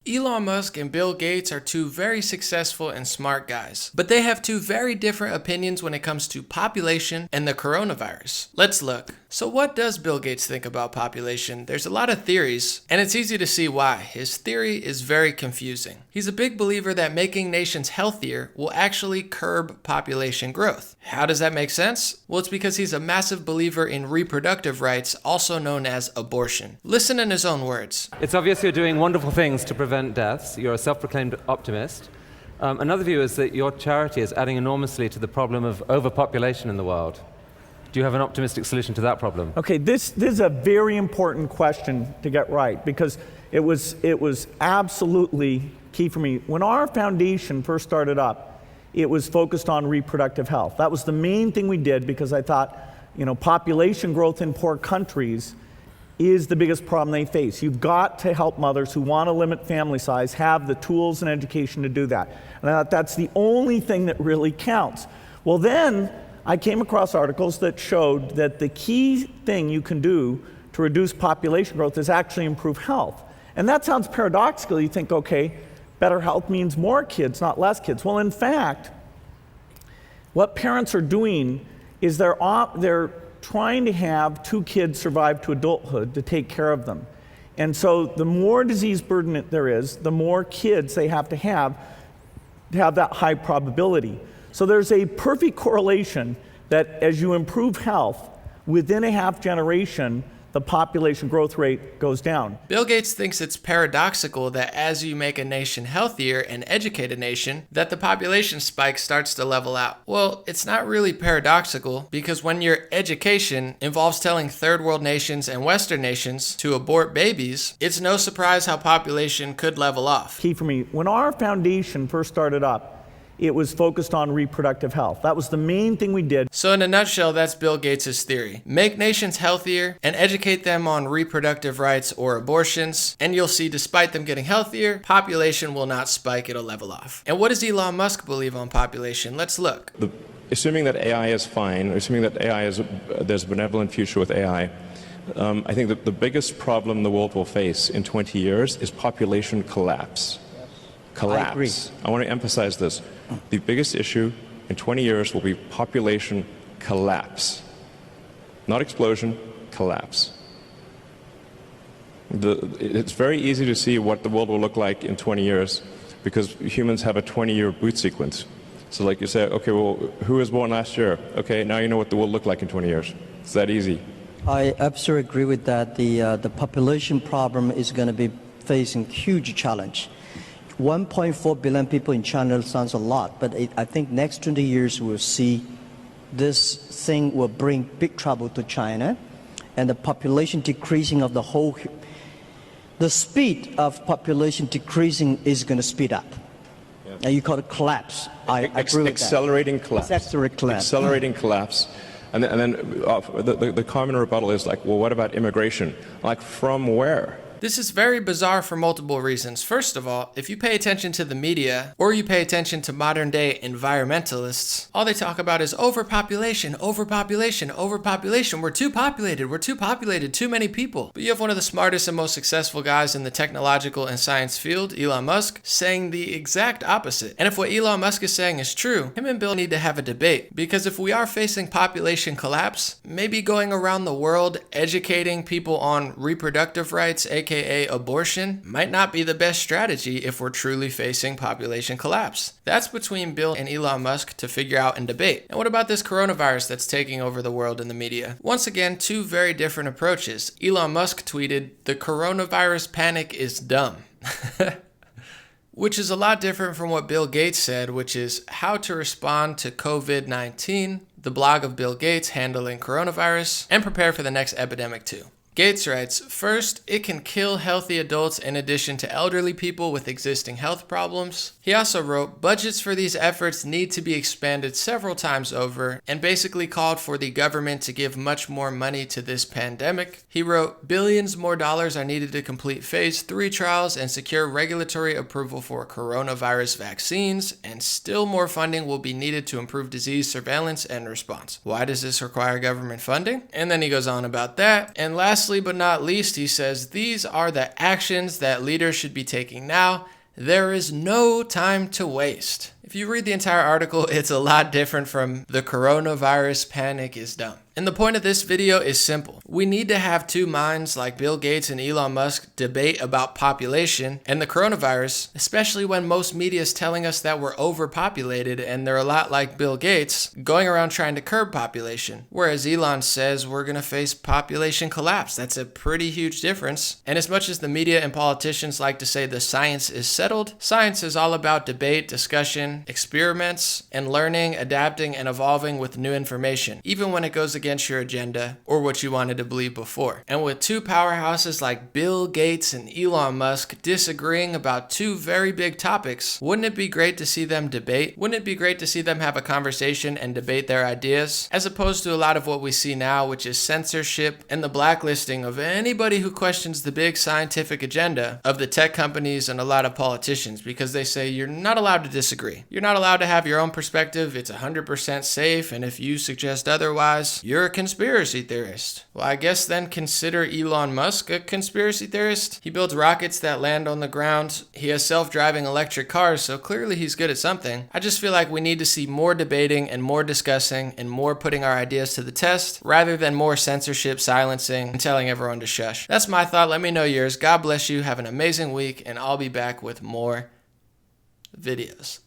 Elon Musk and Bill Gates are two very successful and smart guys, but they have two very different opinions when it comes to population and the coronavirus. Let's look. So what does Bill Gates think about population? There's a lot of theories, and it's easy to see why. His theory is very confusing. He's a big believer that making nations healthier will actually curb population growth. How does that make sense? Well, it's because he's a massive believer in reproductive rights, also known as abortion. Listen in his own words. It's obvious you're doing wonderful things to prevent deaths. You're a self-proclaimed optimist. Another view is that your charity is adding enormously to the problem of overpopulation in the world. Do you have an optimistic solution to that problem? Okay, this is a very important question to get right, because it was absolutely key for me. When our foundation first started up, it was focused on reproductive health. That was the main thing we did, because I thought, population growth in poor countries is the biggest problem they face. You've got to help mothers who want to limit family size have the tools and education to do that. And I thought that's the only thing that really counts. Well, then I came across articles that showed that the key thing you can do to reduce population growth is actually improve health. And that sounds paradoxical. You think, okay, better health means more kids, not less kids. Well, in fact, what parents are doing is they're trying to have 2 kids survive to adulthood to take care of them. And so the more disease burden there is, the more kids they have to have that high probability. So there's a perfect correlation that as you improve health, within a half generation, the population growth rate goes down. Bill Gates thinks it's paradoxical that as you make a nation healthier and educate a nation, that the population spike starts to level out. Well, it's not really paradoxical, because when your education involves telling third world nations and Western nations to abort babies, it's no surprise how population could level off. Key for me, when our foundation first started up, it was focused on reproductive health. That was the main thing we did. So in a nutshell, that's Bill Gates' theory. Make nations healthier and educate them on reproductive rights or abortions, and you'll see despite them getting healthier, population will not spike, it'll level off. And what does Elon Musk believe on population? Let's look. Assuming that AI is fine, assuming that there's a benevolent future with AI, I think that the biggest problem the world will face in 20 years is population collapse. Collapse. I agree. I want to emphasize this. The biggest issue in 20 years will be population collapse. Not explosion, collapse. It's very easy to see what the world will look like in 20 years because humans have a 20-year boot sequence. So like you say, okay, well, who was born last year? Okay, now you know what the world will look like in 20 years. It's that easy. I absolutely agree with that. The population problem is going to be facing huge challenge. 1.4 billion people in China sounds a lot, but I think next 20 years we'll see this thing will bring big trouble to China, and the population decreasing of the speed of population decreasing is going to speed up. Yeah. And you call it collapse. I agree with accelerating that. Collapse. Accelerating collapse. And then the common rebuttal is like, well, what about immigration? Like, from where? This is very bizarre for multiple reasons. First of all, if you pay attention to the media, or you pay attention to modern day environmentalists, all they talk about is overpopulation, overpopulation, overpopulation. We're too populated, too many people. But you have one of the smartest and most successful guys in the technological and science field, Elon Musk, saying the exact opposite. And if what Elon Musk is saying is true, him and Bill need to have a debate. Because if we are facing population collapse, maybe going around the world educating people on reproductive rights, aka abortion, might not be the best strategy if we're truly facing population collapse. That's between Bill and Elon Musk to figure out and debate. And what about this coronavirus that's taking over the world in the media? Once again, two very different approaches. Elon Musk tweeted, "The coronavirus panic is dumb." Which is a lot different from what Bill Gates said, which is how to respond to COVID-19, the blog of Bill Gates handling coronavirus, and prepare for the next epidemic too. Gates writes, first, it can kill healthy adults in addition to elderly people with existing health problems. He also wrote, budgets for these efforts need to be expanded several times over, and basically called for the government to give much more money to this pandemic. He wrote, billions more dollars are needed to complete phase 3 trials and secure regulatory approval for coronavirus vaccines, and still more funding will be needed to improve disease surveillance and response. Why does this require government funding? And then he goes on about that. And lastly, lastly but not least, he says, these are the actions that leaders should be taking now. There is no time to waste. If you read the entire article, it's a lot different from the coronavirus panic is dumb. And the point of this video is simple. We need to have two minds like Bill Gates and Elon Musk debate about population and the coronavirus, especially when most media is telling us that we're overpopulated and they're a lot like Bill Gates going around trying to curb population. Whereas Elon says we're going to face population collapse. That's a pretty huge difference. And as much as the media and politicians like to say the science is settled, science is all about debate, discussion, experiments, and learning, adapting, and evolving with new information, even when it goes against your agenda or what you wanted to believe before. And with two powerhouses like Bill Gates and Elon Musk disagreeing about two very big topics, wouldn't it be great to see them debate? Wouldn't it be great to see them have a conversation and debate their ideas, as opposed to a lot of what we see now, which is censorship and the blacklisting of anybody who questions the big scientific agenda of the tech companies and a lot of politicians, because they say you're not allowed to disagree. You're not allowed to have your own perspective. It's 100% safe, and if you suggest otherwise, you're a conspiracy theorist. Well, I guess then consider Elon Musk a conspiracy theorist. He builds rockets that land on the ground. He has self-driving electric cars, so clearly he's good at something. I just feel like we need to see more debating and more discussing and more putting our ideas to the test, rather than more censorship, silencing, and telling everyone to shush. That's my thought. Let me know yours. God bless you. Have an amazing week, and I'll be back with more videos.